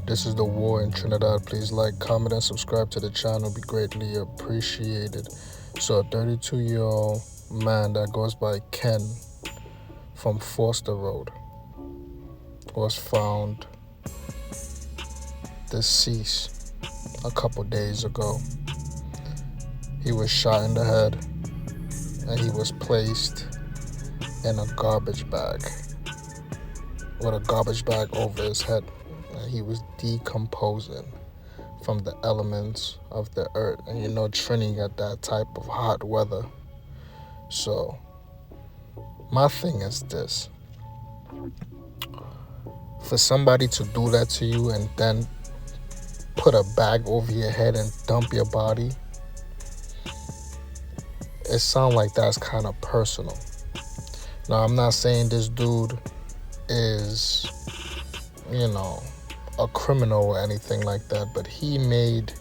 This is the war in Trinidad. Please like, comment, and subscribe to the channel. Be greatly appreciated. So, a 32-year-old man that goes by Ken from Foster Road was found deceased a couple days ago. He was shot in the head and he was placed in a garbage bag with a garbage bag over his head, and he was decomposing from the elements of the earth. And you know Trini got that type of hot weather. So my thing is this: for somebody to do that to you and then put a bag over your head and dump your body, it sounds like that's kind of personal. Now, I'm not saying this dude is, a criminal or anything like that, but he made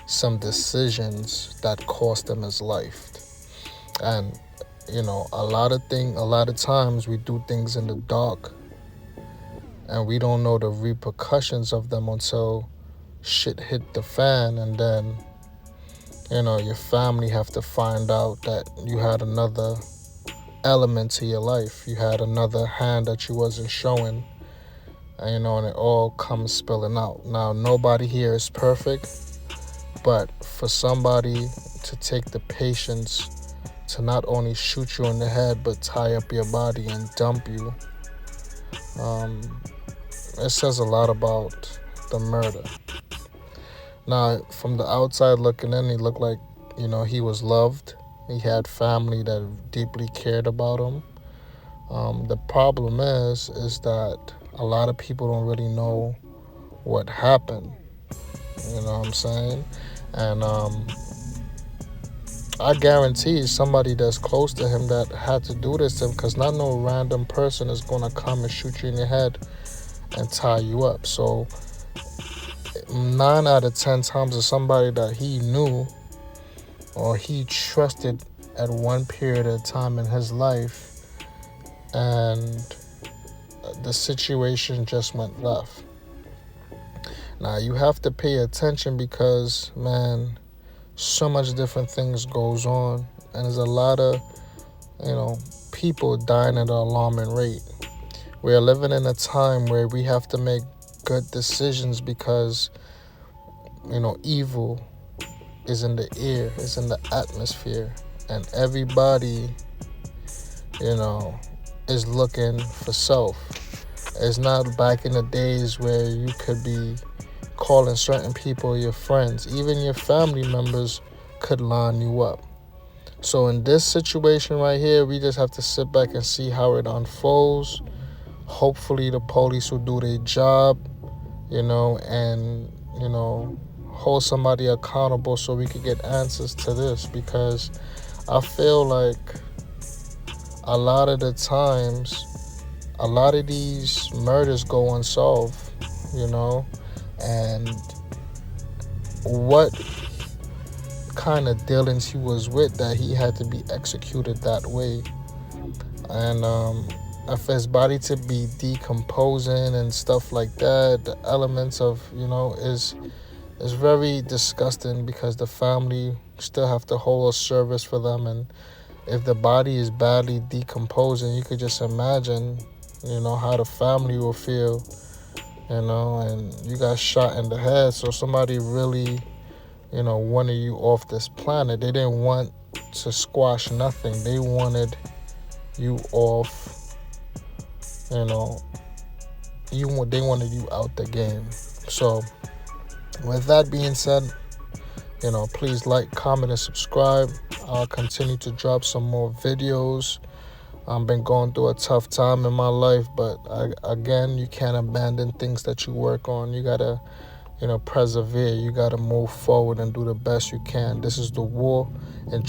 some decisions that cost him his life. And, a lot of times we do things in the dark and we don't know the repercussions of them until shit hit the fan, and then, your family have to find out that you had another element to your life. You had another hand that you wasn't showing, and it all comes spilling out. Now, nobody here is perfect, but for somebody to take the patience to not only shoot you in the head but tie up your body and dump you, it says a lot about the murder. Now, from the outside looking in, he looked like, he was loved. He had family that deeply cared about him. The problem is that a lot of people don't really know what happened. You know what I'm saying? And I guarantee somebody that's close to him that had to do this to him, because not no random person is going to come and shoot you in your head and tie you up. So 9 out of 10 times it's somebody that he knew or he trusted at one period of time in his life, and the situation just went left. Now, you have to pay attention because, man, so much different things goes on, and there's a lot of, people dying at an alarming rate. We're living in a time where we have to make good decisions because, evil is in the air, is in the atmosphere, and everybody, is looking for self. It's not back in the days where you could be calling certain people your friends. Even your family members could line you up. So in this situation right here, we just have to sit back and see how it unfolds. Hopefully the police will do their job, and, hold somebody accountable so we could get answers to this, because I feel like a lot of the times, a lot of these murders go unsolved, and what kind of dealings he was with that he had to be executed that way. And for his body to be decomposing and stuff like that, the elements of, is very disgusting, because the family still have to hold a service for them. And if the body is badly decomposing, you could just imagine, how the family will feel, and you got shot in the head. So somebody really, wanted you off this planet. They didn't want to squash nothing. They wanted you off, they wanted you out the game. So with that being said, please like, comment, and subscribe. I'll continue to drop some more videos. I've been going through a tough time in my life, but again, you can't abandon things that you work on. You gotta, persevere. You gotta move forward and do the best you can. This is the war and